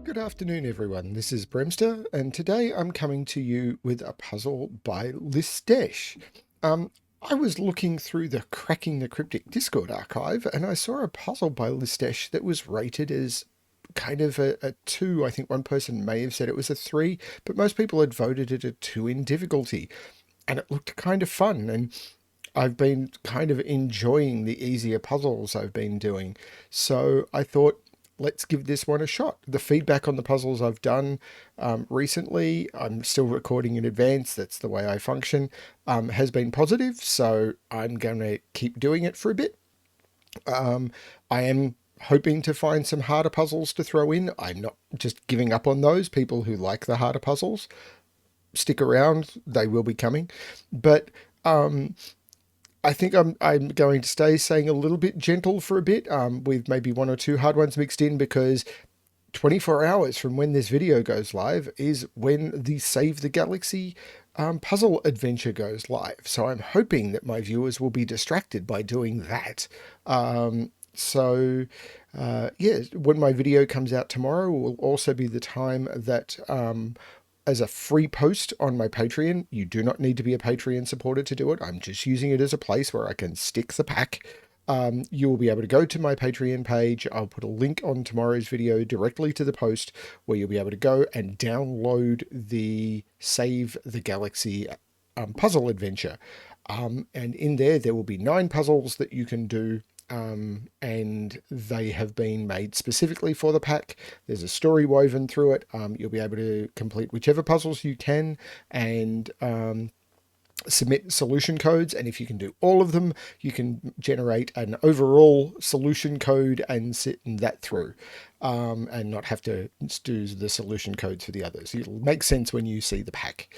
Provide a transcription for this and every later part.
Good afternoon, everyone. This is Bremster, and today I'm coming to you with a puzzle by Lisztes. I was looking through the Cracking the Cryptic Discord archive, and I saw a puzzle by Lisztes that was rated as kind of a 2. I think one person may have said it was a 3, but most people had voted it a 2 in difficulty, and it looked kind of fun, and I've been kind of enjoying the easier puzzles I've been doing. So I thought, let's give this one a shot. The feedback on the puzzles I've done recently, I'm still recording in advance, that's the way I function, has been positive. So I'm going to keep doing it for a bit. I am hoping to find some harder puzzles to throw in. I'm not just giving up on those. People who like the harder puzzles, stick around, they will be coming. But I think I'm going to stay saying a little bit gentle for a bit, with maybe one or two hard ones mixed in, because 24 hours from when this video goes live is when the Save the Galaxy puzzle adventure goes live. So I'm hoping that my viewers will be distracted by doing that. Yeah, when my video comes out tomorrow will also be the time that as a free post on my Patreon. You do not need to be a Patreon supporter to do it. I'm just using it as a place where I can stick the pack. You will be able to go to my Patreon page. I'll put a link on tomorrow's video directly to the post where you'll be able to go and download the Save the Galaxy puzzle adventure. And in there will be 9 puzzles that you can do. And they have been made specifically for the pack. There's a story woven through it. You'll be able to complete whichever puzzles you can and submit solution codes. And if you can do all of them, you can generate an overall solution code and sit that through, and not have to do the solution codes for the others. It'll make sense when you see the pack.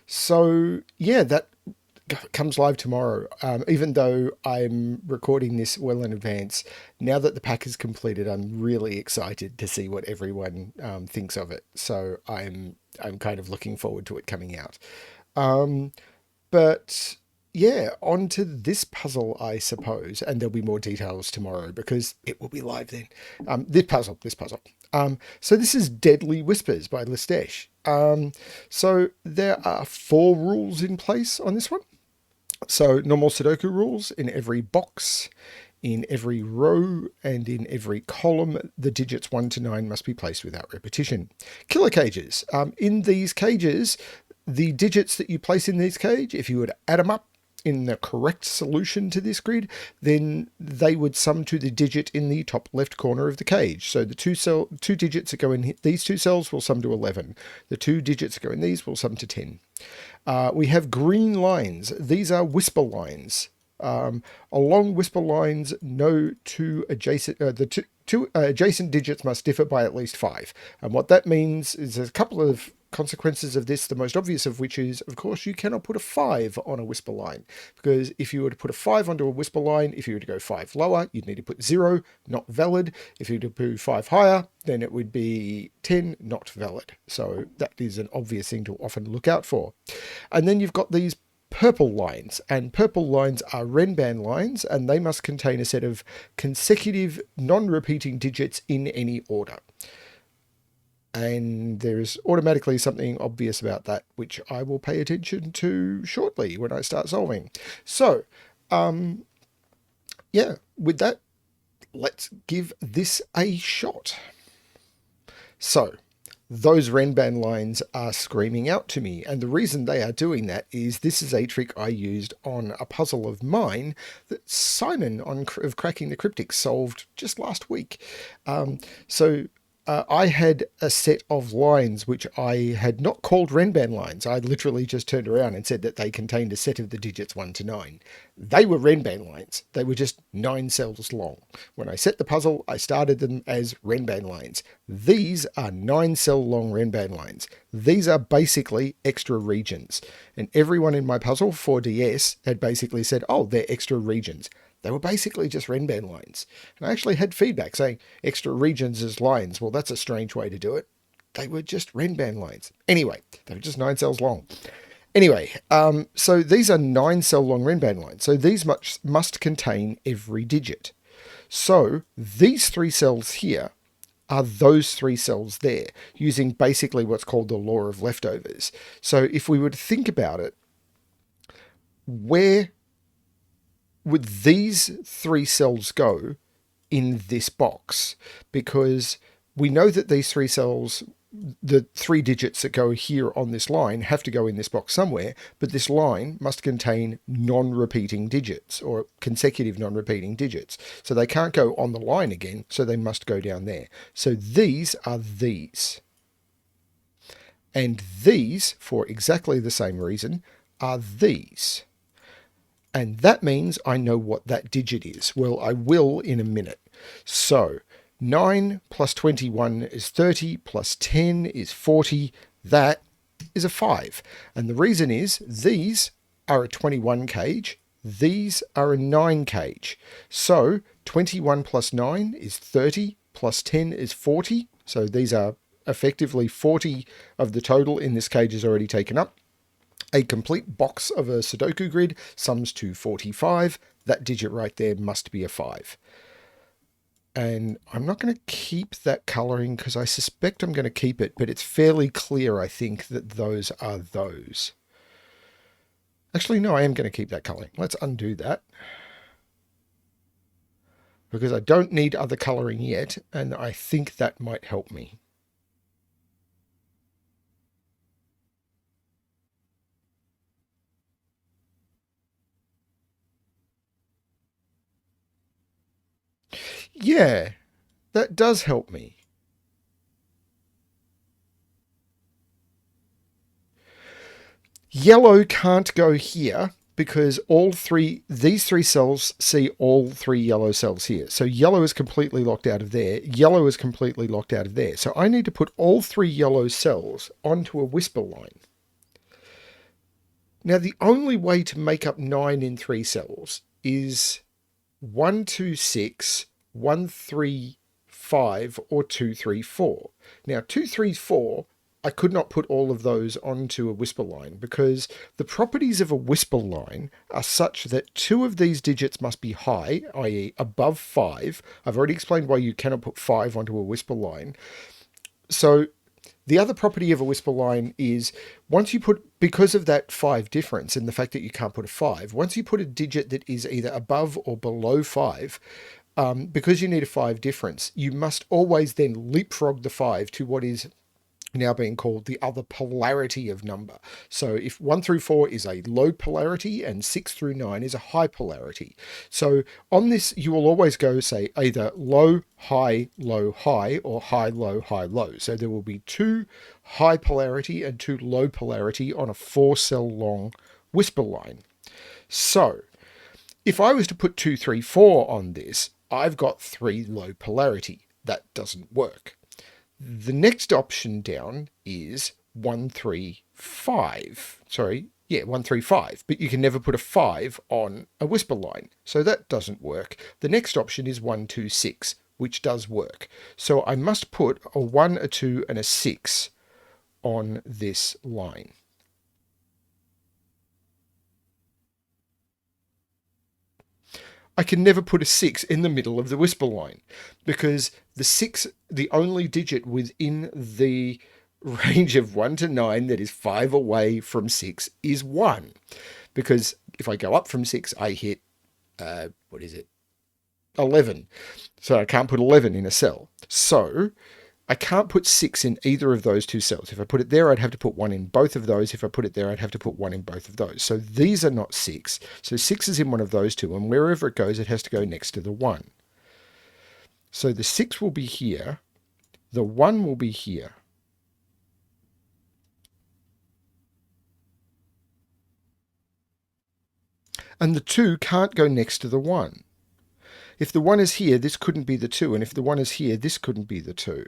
So yeah, that comes live tomorrow. Even though I'm recording this well in advance, now that the pack is completed, I'm really excited to see what everyone thinks of it. So I'm kind of looking forward to it coming out. But yeah, on to this puzzle, I suppose, and there'll be more details tomorrow because it will be live then. This puzzle. So this is Deadly Whispers by Lisztes. So there are 4 rules in place on this one. So normal Sudoku rules: in every box, in every row, and in every column, the digits 1 to 9 must be placed without repetition. Killer cages. In these cages, the digits that you place in this cage, if you were to add them up in the correct solution to this grid, then they would sum to the digit in the top left corner of the cage. So the two digits that go in these 2 cells will sum to 11. The 2 digits that go in these will sum to 10. We have green lines. These are whisper lines. Along whisper lines, no two adjacent two adjacent digits must differ by at least 5. And what that means is there's a couple of consequences of this, the most obvious of which is, of course, you cannot put a 5 on a whisper line, because if you were to put a 5 onto a whisper line, if you were to go 5 lower, you'd need to put 0, not valid. If you were to put 5 higher, then it would be 10, not valid. So that is an obvious thing to often look out for. And then you've got these purple lines, and purple lines are Renban lines, and they must contain a set of consecutive non-repeating digits in any order. And there's automatically something obvious about that, which I will pay attention to shortly when I start solving. So, yeah, with that, let's give this a shot. So, those Renban lines are screaming out to me, and the reason they are doing that is this is a trick I used on a puzzle of mine that Simon of Cracking the Cryptic solved just last week. I had a set of lines which I had not called Renban lines. I literally just turned around and said that they contained a set of the digits 1 to 9. They were Renban lines. They were just 9 cells long. When I set the puzzle, I started them as Renban lines. These are 9 cell long Renban lines. These are basically extra regions. And everyone in my puzzle 4DS had basically said, oh, they're extra regions. They were basically just Renban lines. And I actually had feedback saying extra regions as lines. Well, that's a strange way to do it. They were just Renban lines. Anyway, they were just 9 cells long. Anyway, so these are 9 cell long Renban lines. So these must contain every digit. So these 3 cells here are those three cells there, using basically what's called the law of leftovers. So if we were to think about it, where would these three cells go in this box? Because we know that these three cells, the three digits that go here on this line, have to go in this box somewhere, but this line must contain non-repeating digits or consecutive non-repeating digits. So they can't go on the line again, so they must go down there. So these are these. And these, for exactly the same reason, are these. And that means I know what that digit is. Well, I will in a minute. So 9 plus 21 is 30, plus 10 is 40. That is a 5. And the reason is these are a 21 cage. These are a 9 cage. So 21 plus 9 is 30, plus 10 is 40. So these are effectively 40 of the total in this cage is already taken up. A complete box of a Sudoku grid sums to 45. That digit right there must be a 5. And I'm not going to keep that colouring because I suspect I'm going to keep it, but it's fairly clear, I think, that those are those. Actually, no, I am going to keep that colouring. Let's undo that, because I don't need other colouring yet, and I think that might help me. Yeah, that does help me. Yellow can't go here because these three cells see all three yellow cells here. So yellow is completely locked out of there. Yellow is completely locked out of there. So I need to put all three yellow cells onto a whisper line. Now, the only way to make up 9 in 3 cells is 1, 2, 6, 1, 3, 5, or 2, 3, 4. Now, 2, 3, 4, I could not put all of those onto a whisper line because the properties of a whisper line are such that 2 of these digits must be high, i.e. above 5. I've already explained why you cannot put 5 onto a whisper line. So the other property of a whisper line is once you put, because of that 5 difference and the fact that you can't put a 5, once you put a digit that is either above or below 5, because you need a 5 difference, you must always then leapfrog the 5 to what is now being called the other polarity of number. So if 1 through 4 is a low polarity and 6 through 9 is a high polarity. So on this, you will always go, say, either low, high, or high, low. So there will be 2 high polarity and 2 low polarity on a 4-cell long whisper line. So if I was to put 2, 3, 4 on this, I've got 3 low polarity. That doesn't work. The next option down is 1, 3, 5. 1, 3, 5. But you can never put a 5 on a whisper line. So that doesn't work. The next option is 1, 2, 6, which does work. So I must put a 1, a 2, and a 6 on this line. I can never put a 6 in the middle of the whisper line because the 6, the only digit within the range of 1 to 9 that is 5 away from 6 is 1. Because if I go up from 6, I hit, 11. So I can't put 11 in a cell. So I can't put 6 in either of those 2 cells. If I put it there, I'd have to put 1 in both of those. If I put it there, I'd have to put 1 in both of those. So these are not 6. So 6 is in one of those 2, and wherever it goes, it has to go next to the 1. So the 6 will be here. The 1 will be here. And the 2 can't go next to the 1. If the 1 is here, this couldn't be the 2, and if the 1 is here, this couldn't be the 2.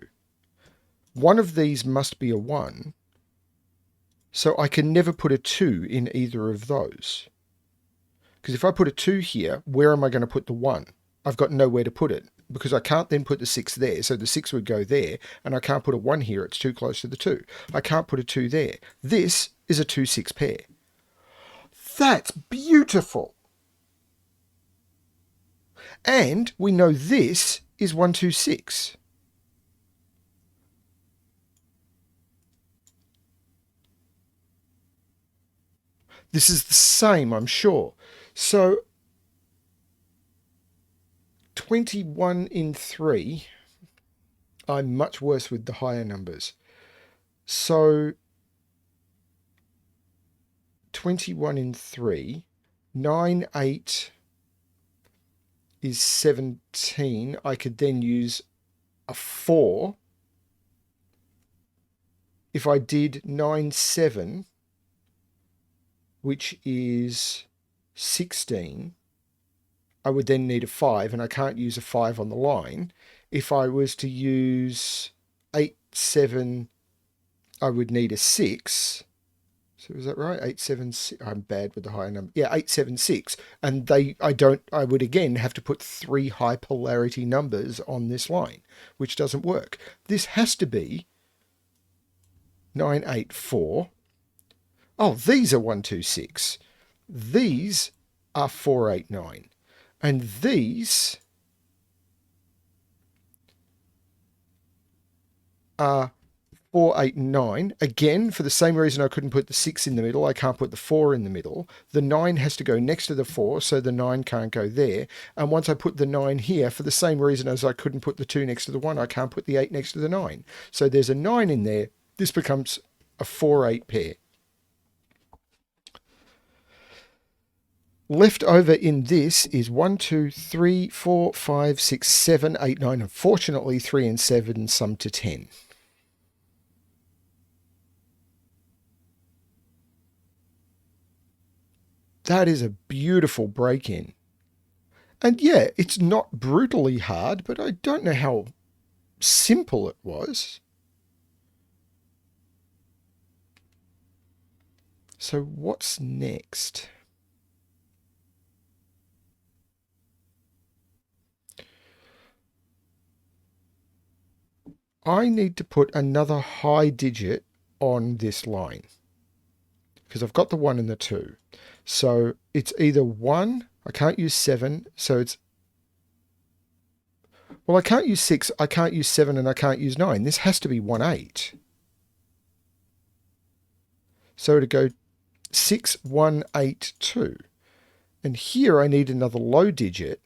One of these must be a 1, so I can never put a 2 in either of those. Because if I put a 2 here, where am I going to put the 1? I've got nowhere to put it, because I can't then put the 6 there, so the 6 would go there, and I can't put a 1 here, it's too close to the 2. I can't put a 2 there. This is a 2-6 pair. That's beautiful! And we know this is 1, 2, 6. This is the same, I'm sure. So 21 in 3. I'm much worse with the higher numbers. So 21 in 3. 9, 8 is 17. I could then use a 4. If I did 9, 7, which is 16, I would then need a 5, and I can't use a 5 on the line. If I was to use 8, 7, I would need a 6. So is that right? 8, 7, 6. I'm bad with the higher number. Yeah, 8, 7, 6. And I would again have to put 3 high polarity numbers on this line, which doesn't work. This has to be 9, 8, 4. Oh, these are 1, 2, 6. These are 4, 8, 9. And these are 4, 8, 9. Again, for the same reason I couldn't put the 6 in the middle, I can't put the 4 in the middle. The 9 has to go next to the 4, so the 9 can't go there. And once I put the 9 here, for the same reason as I couldn't put the 2 next to the 1, I can't put the 8 next to the 9. So there's a 9 in there. This becomes a 4, 8 pair. Left over in this is 1, 2, 3, 4, 5, 6, 7, 8, 9. Unfortunately, 3 and 7 sum to 10. That is a beautiful break-in. And yeah, it's not brutally hard, but I don't know how simple it was. So what's next? I need to put another high digit on this line because I've got the 1 and the 2. So it's either 1, I can't use 7, so it's... Well, I can't use 6, I can't use 7, and I can't use 9. This has to be 1, 8. So to go 6, 1, 8, 2. And here I need another low digit,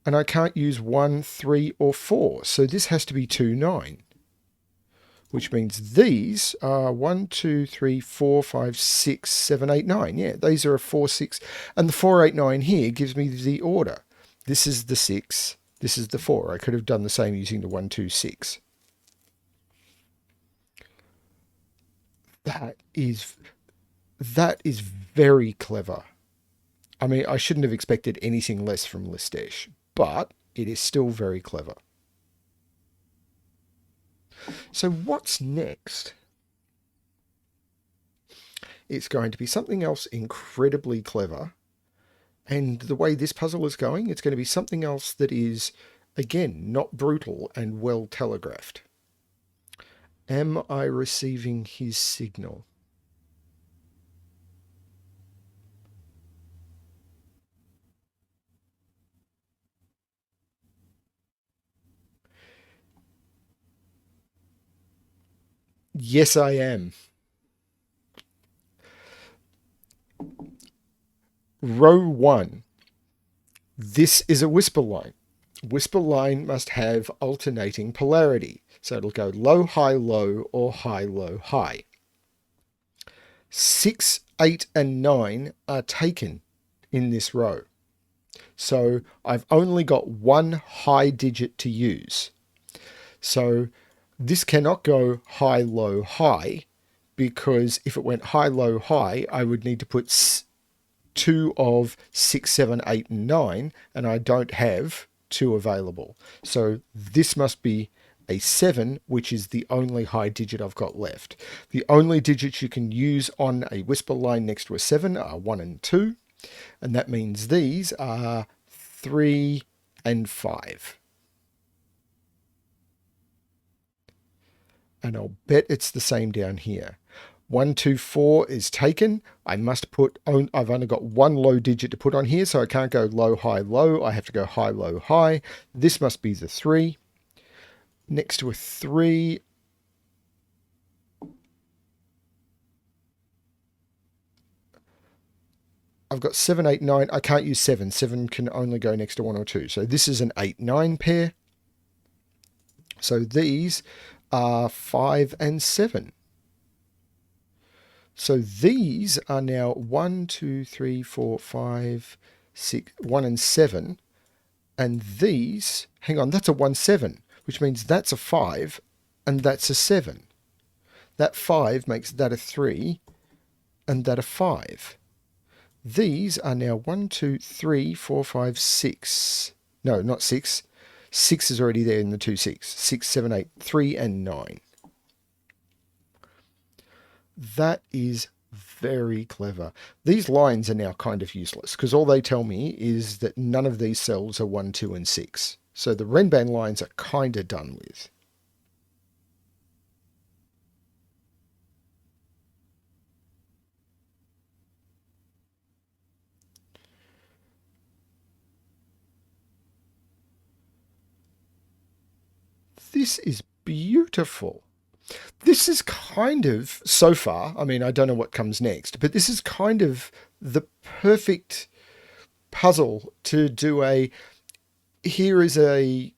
and I can't use 1, 3, or 4. So this has to be 2, 9. Which means these are 1, 2, 3, 4, 5, 6, 7, 8, 9. Yeah, these are a 4, 6. And the 4, 8, 9 here gives me the order. This is the 6. This is the 4. I could have done the same using the 1, 2, 6. That is very clever. I mean, I shouldn't have expected anything less from Lisztes, but it is still very clever. So what's next? It's going to be something else incredibly clever. And the way this puzzle is going, it's going to be something else that is, again, not brutal and well telegraphed. Am I receiving his signal? Yes, I am. Row 1. This is a whisper line. Whisper line must have alternating polarity. So it'll go low, high, low, or high, low, high. 6, 8, and 9 are taken in this row. So I've only got one high digit to use. So this cannot go high, low, high, because if it went high, low, high, I would need to put 2 of 6, 7, 8, and 9, and I don't have 2 available. So this must be a 7, which is the only high digit I've got left. The only digits you can use on a whisper line next to a 7 are 1 and 2, and that means these are 3 and 5. And I'll bet it's the same down here. 1, 2, 4 is taken. I've only got one low digit to put on here, so I can't go low, high, low. I have to go high, low, high. This must be the 3. Next to a 3, I've got 7, 8, 9. I can't use 7. 7 can only go next to 1 or 2. So this is an 8, 9 pair. So these are 5 and 7. So these are now 1, 2, 3, 4, 5, 6, 1 and 7. And these, hang on, that's a 1, 7, which means that's a 5 and that's a 7. That 5 makes that a 3 and that a 5. These are now 1, 2, 3, 4, 5, 6. No, not 6. 6 is already there in the 2, 6. 6, 7, 8, 3 and 9. That is very clever. These lines are now kind of useless because all they tell me is that none of these cells are 1, 2 and 6. So the Renban lines are kind of done with. This is beautiful. This is kind of, so far, I mean, I don't know what comes next, but this is kind of the perfect puzzle to do here is an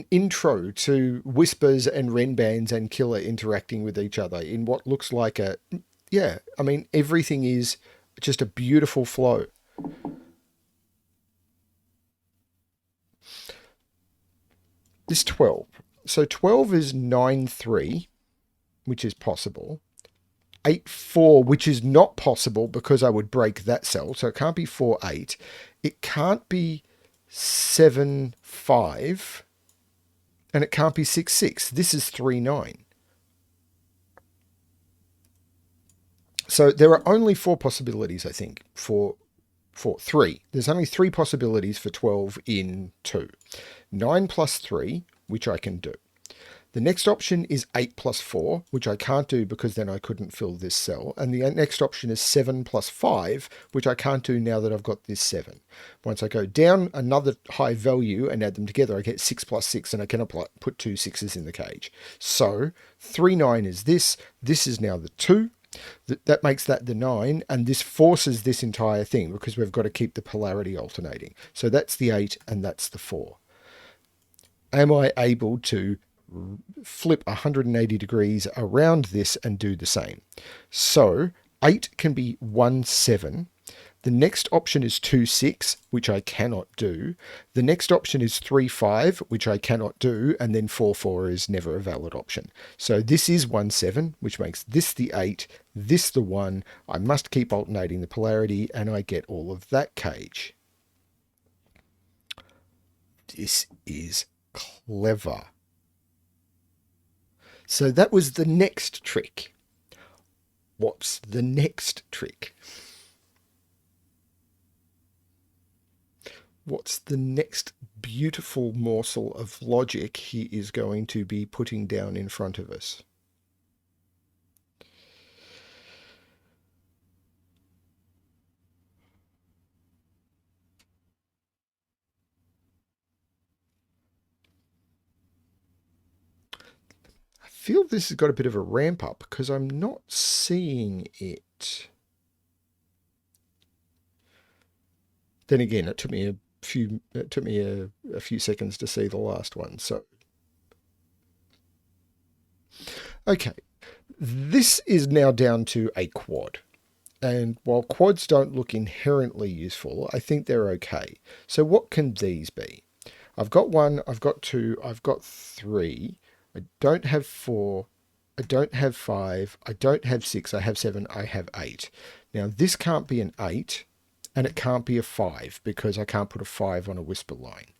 intro to Whispers and Renbans and Killer interacting with each other in what looks like I mean, everything is just a beautiful flow. This 12. So 12 is 9, 3, which is possible. 8, 4, which is not possible because I would break that cell. So it can't be 4, 8. It can't be 7, 5. And it can't be 6, 6. This is 3, 9. So there are only 4 possibilities, I think, for 3. There's only 3 possibilities for 12 in 2. 9 plus 3, which I can do. The next option is 8 plus 4, which I can't do because then I couldn't fill this cell. And the next option is 7 plus 5, which I can't do now that I've got this 7. Once I go down another high value and add them together, I get 6 plus 6, and I can put 2 6s in the cage. So 3, 9 is this. This is now the 2. That makes that the 9, and this forces this entire thing because we've got to keep the polarity alternating. So that's the 8 and that's the 4. Am I able to flip 180 degrees around this and do the same? So 8 can be 1, 7. The next option is 2, 6, which I cannot do. The next option is 3, 5, which I cannot do. And then 4, 4 is never a valid option. So this is 1, 7, which makes this the 8, this the 1. I must keep alternating the polarity, and I get all of that cage. This is clever. So that was the next trick. What's the next trick? What's the next beautiful morsel of logic he is going to be putting down in front of us? I feel this has got a bit of a ramp up because I'm not seeing it. Then again, it took me a few seconds to see the last one. So, okay, this is now down to a quad. And while quads don't look inherently useful, I think they're okay. So what can these be? I've got 1, I've got 2, I've got 3. I don't have 4. I don't have 5. I don't have 6. I have 7. I have 8. Now this can't be an 8. And it can't be a 5 because I can't put a 5 on a whisper line.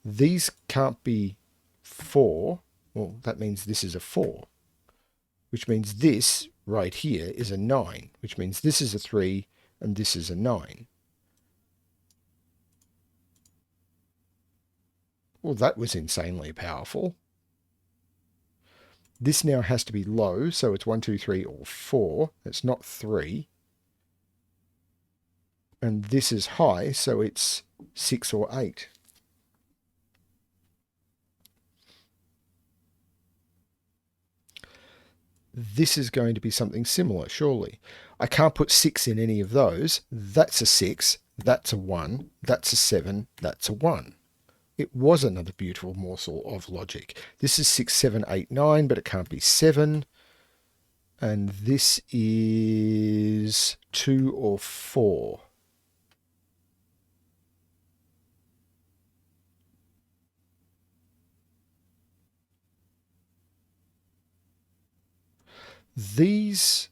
These can't be 4. Well, that means this is a 4. Which means this right here is a 9. Which means this is a 3 and this is a 9. Well, that was insanely powerful. This now has to be low, so it's 1, 2, 3, or 4. It's not 3. And this is high, so it's 6 or 8. This is going to be something similar, surely. I can't put 6 in any of those. That's a 6. That's a 1. That's a 7. That's a 1. It was another beautiful morsel of logic. This is 6, 7, 8, 9, but it can't be 7. And this is 2 or 4. This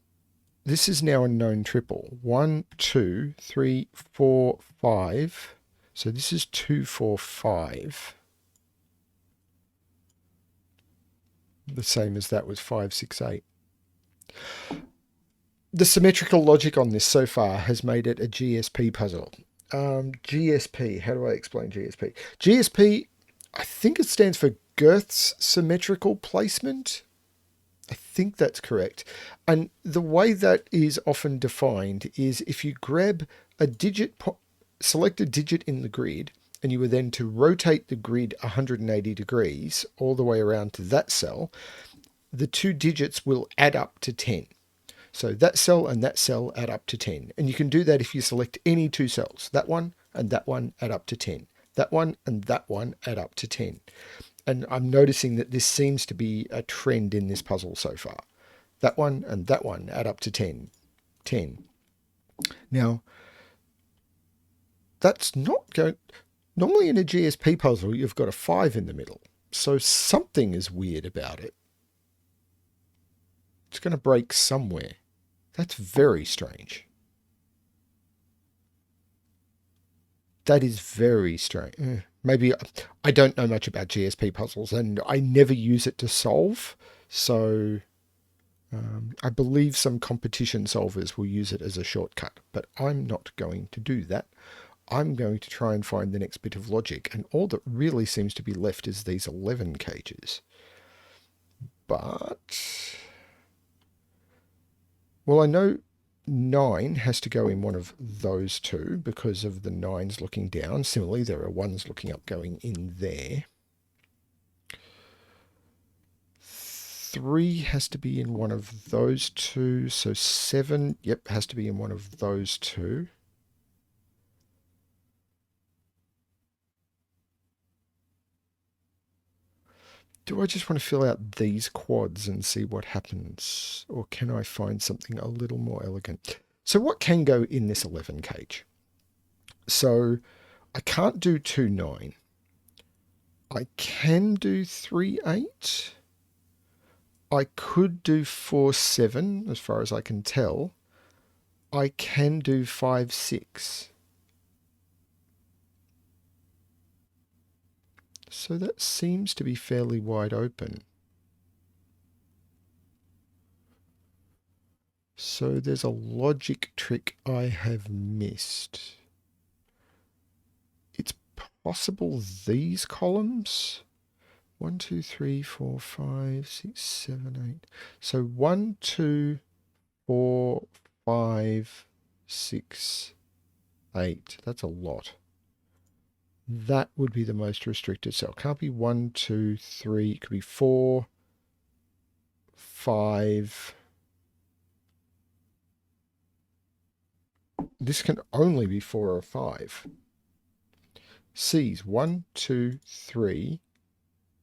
is now a known triple. 1, 2, 3, 4, 5. So this is 2, 4, 5. The same as that was 5, 6, 8. The symmetrical logic on this so far has made it a GSP puzzle. GSP, how do I explain GSP? GSP, I think it stands for Girth's symmetrical placement. I think that's correct. And the way that is often defined is if you grab a digit, select a digit in the grid, and you were then to rotate the grid 180 degrees all the way around to that cell, the two digits will add up to 10. So that cell and that cell add up to 10. And you can do that if you select any two cells. That one and that one add up to 10. That one and that one add up to 10. And I'm noticing that this seems to be a trend in this puzzle so far. That one and that one add up to 10. 10. Now, that's not going... Normally in a GSP puzzle, you've got a 5 in the middle. So something is weird about it. It's going to break somewhere. That's very strange. That is very strange. Maybe I don't know much about GSP puzzles and I never use it to solve. So I believe some competition solvers will use it as a shortcut, but I'm not going to do that. I'm going to try and find the next bit of logic, and all that really seems to be left is these 11 cages. But, well, I know 9 has to go in one of those two because of the 9s looking down. Similarly, there are 1s looking up going in there. 3 has to be in one of those two. So 7, yep, has to be in one of those two. Do I just want to fill out these quads and see what happens? Or can I find something a little more elegant? So what can go in this 11 cage? So I can't do 2, 9. I can do 3, 8. I could do 4, 7, as far as I can tell. I can do 5, 6. So that seems to be fairly wide open. So there's a logic trick I have missed. It's possible these columns. 1, 2, 3, 4, 5, 6, 7, 8. So 1, 2, 4, 5, 6, 8. That's a lot. That would be the most restricted cell. Can't be 1, 2, 3. It could be 4, 5. This can only be 4 or 5. C's 1, 2, 3,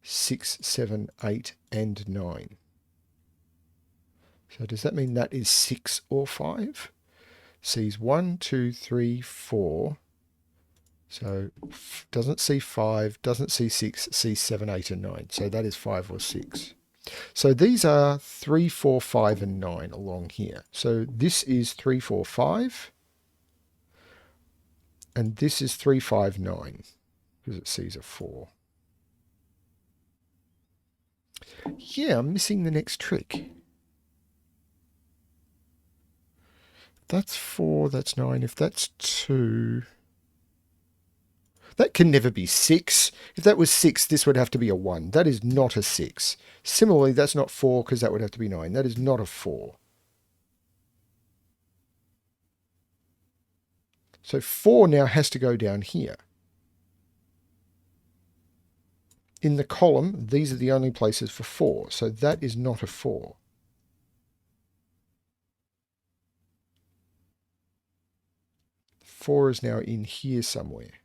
6, 7, 8, and 9. So does that mean that is 6 or 5? C's 1, 2, 3, 4. So doesn't see 5, doesn't see 6, sees 7, 8, and 9. So that is 5 or 6. So these are 3, 4, 5, and 9 along here. So this is 3, 4, 5. And this is 3, 5, 9. Because it sees a 4. Yeah, I'm missing the next trick. That's 4, that's 9. If that's 2... That can never be 6. If that was 6, this would have to be a 1. That is not a 6. Similarly, that's not 4 because that would have to be 9. That is not a 4. So 4 now has to go down here. In the column, these are the only places for 4. So that is not a 4. 4 is now in here somewhere.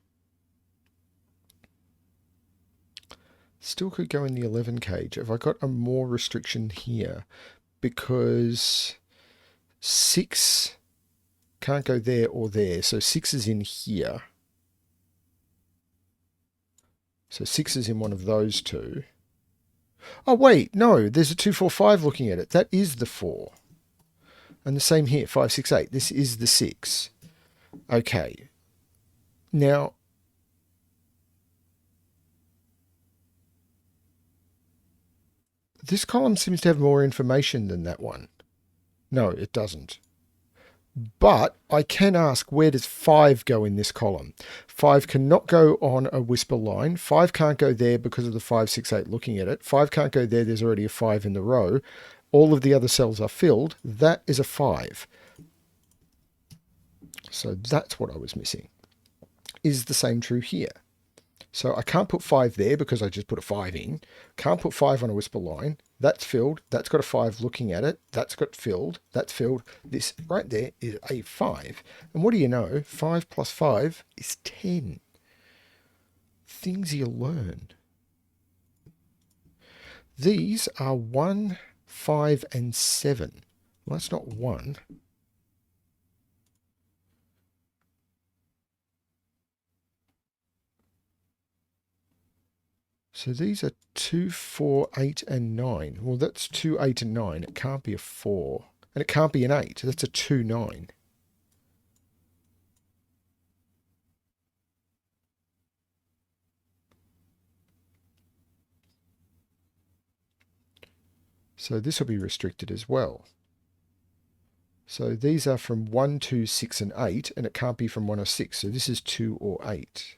Still could go in the 11 cage. Have I got a more restriction here? Because 6 can't go there or there. So 6 is in here. So 6 is in one of those two. Oh, wait, no, there's a 2, 4, 5 looking at it. That is the 4. And the same here, 5, 6, 8. This is the 6. Okay. Now, this column seems to have more information than that one. No, it doesn't. But I can ask, where does 5 go in this column? 5 cannot go on a whisper line. 5 can't go there because of the 5, 6, 8 looking at it. 5 can't go there. There's already a 5 in the row. All of the other cells are filled. That is a 5. So that's what I was missing. Is the same true here? So I can't put 5 there because I just put a 5 in. Can't put 5 on a whisper line. That's filled. That's got a 5 looking at it. That's got filled. That's filled. This right there is a 5. And what do you know? 5 plus 5 is 10. Things you learn. These are 1, 5, and 7. Well, that's not 1. So these are 2, 4, 8, and 9. Well, that's 2, 8, and 9. It can't be a 4. And it can't be an 8. That's a 2, 9. So this will be restricted as well. So these are from 1, 2, 6, and 8, and it can't be from 1 or 6. So this is 2 or 8.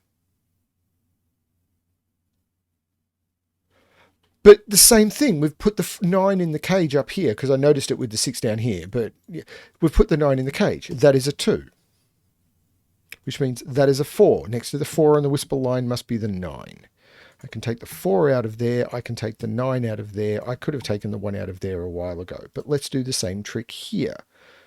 But the same thing, we've put the 9 in the cage up here, because I noticed it with the 6 down here, but we've put the 9 in the cage. That is a 2, which means that is a 4. Next to the 4 on the whisper line must be the 9. I can take the 4 out of there. I can take the 9 out of there. I could have taken the 1 out of there a while ago, but let's do the same trick here.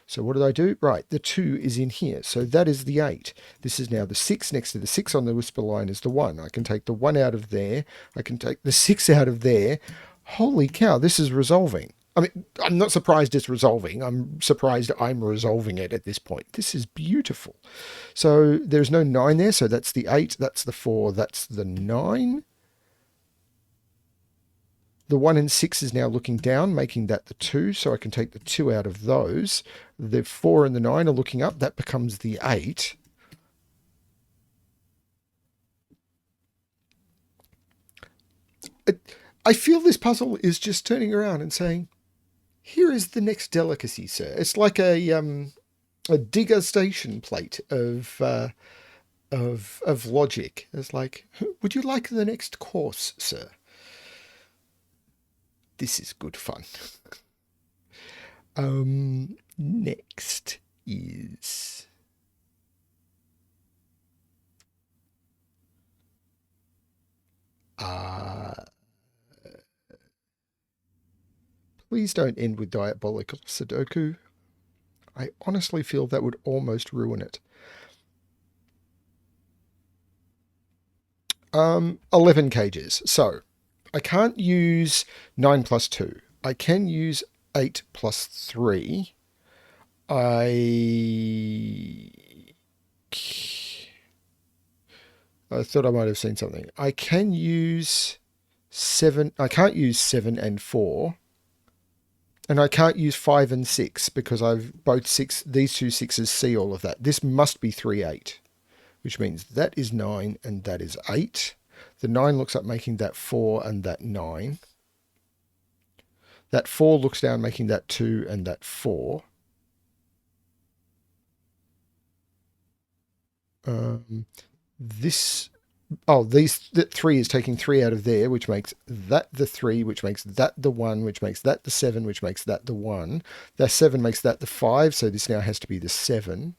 So what did I do? Right, the 2 is in here. So that is the 8. This is now the 6. Next to the 6 on the whisper line is the 1. I can take the 1 out of there. I can take the 6 out of there. Holy cow, this is resolving. I mean, I'm not surprised it's resolving. I'm surprised I'm resolving it at this point. This is beautiful. So there's no 9 there. So that's the 8. That's the 4. That's the 9. The 1 and 6 is now looking down, making that the 2, so I can take the 2 out of those. The 4 and the 9 are looking up, that becomes the 8. I feel this puzzle is just turning around and saying, here is the next delicacy, sir. It's like a degustation plate of logic. It's like, would you like the next course, sir? This is good fun. Next is please don't end with diabolical Sudoku. I honestly feel that would almost ruin it. 11 cages. So I can't use 9 plus 2. I can use 8 plus 3. I thought I might have seen something. I can use 7. I can't use 7 and 4. And I can't use 5 and 6 because I've both 6. These two 6s see all of that. This must be 3, 8, which means that is 9 and that is 8. The 9 looks up, making that 4 and that 9. That 4 looks down, making that 2 and that 4. The 3 is taking 3 out of there, which makes that the 3, which makes that the 1, which makes that the 7, which makes that the 1. That 7 makes that the 5, so this now has to be the 7.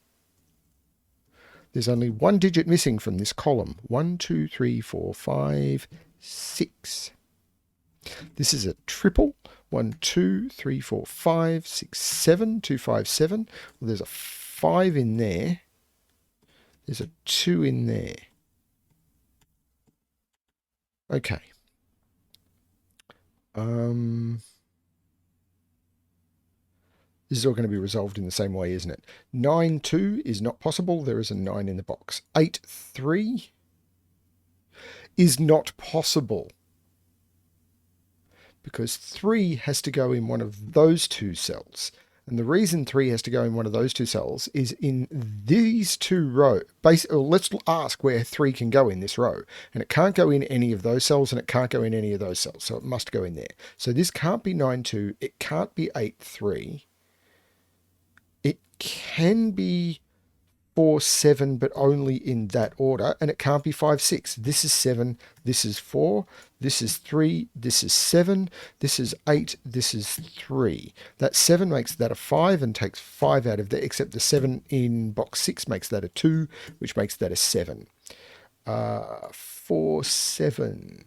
There's only one digit missing from this column. 1, 2, 3, 4, 5, 6. This is a triple. 1, 2, 3, 4, 5, 6, 7. 2, 5, 7. Well, there's a 5 in there. There's a 2 in there. Okay. This is all going to be resolved in the same way, isn't it? 9, 2 is not possible. There is a 9 in the box. 8, 3 is not possible because 3 has to go in one of those two cells. And the reason 3 has to go in one of those two cells is in these two rows. Let's ask where 3 can go in this row. And it can't go in any of those cells, and it can't go in any of those cells. So it must go in there. So this can't be 9, 2. It can't be 8, 3. It can be 4, 7, but only in that order, and it can't be 5, 6. This is 7, this is 4, this is 3, this is 7, this is 8, this is 3. That 7 makes that a 5 and takes 5 out of there, except the 7 in box 6 makes that a 2, which makes that a 7. 4, 7.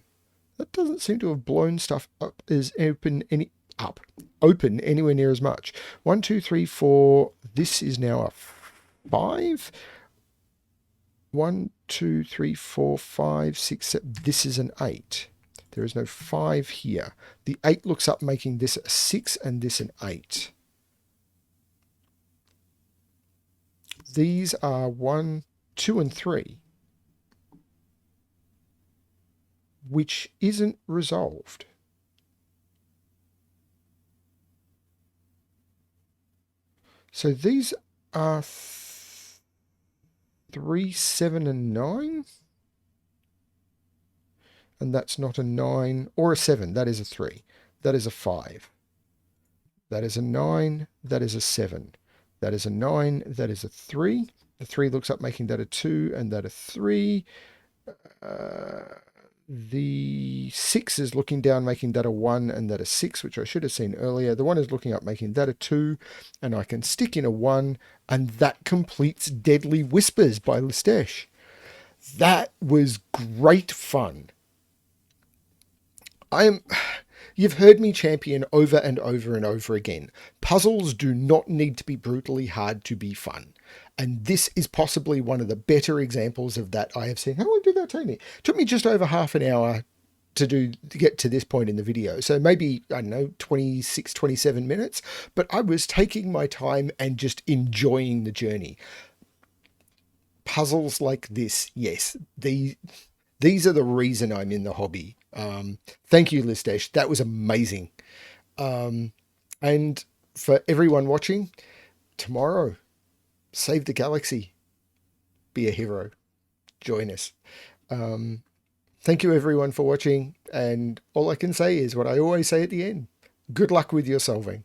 That doesn't seem to have blown stuff up as open anywhere near as much. 1, 2, 3, 4. This is now a 5. 1, 2, 3, 4, 5, 6, 7. This is an 8. There is no 5 here. The 8 looks up, making this a 6 and this an 8. These are 1, 2, and 3, which isn't resolved. So these are 3, 7, and 9. And that's not a 9 or a 7. That is a 3. That is a 5. That is a 9. That is a 7. That is a 9. That is a 3. The 3 looks up, making that a 2 and that a 3. The 6 is looking down, making that a 1 and that a 6, which I should have seen earlier. The 1 is looking up, making that a 2, and I can stick in a 1, and that completes Deadly Whispers by Lisztes. That was great fun. You've heard me champion over and over and over again. Puzzles do not need to be brutally hard to be fun. And this is possibly one of the better examples of that I have seen. How long did that take me? It took me just over half an hour to get to this point in the video. So maybe, I don't know, 26, 27 minutes. But I was taking my time and just enjoying the journey. Puzzles like this, yes, these are the reason I'm in the hobby. Thank you, Lisztes. That was amazing. And for everyone watching, tomorrow, save the galaxy. Be a hero. Join us. Thank you, everyone, for watching. And all I can say is what I always say at the end. Good luck with your solving.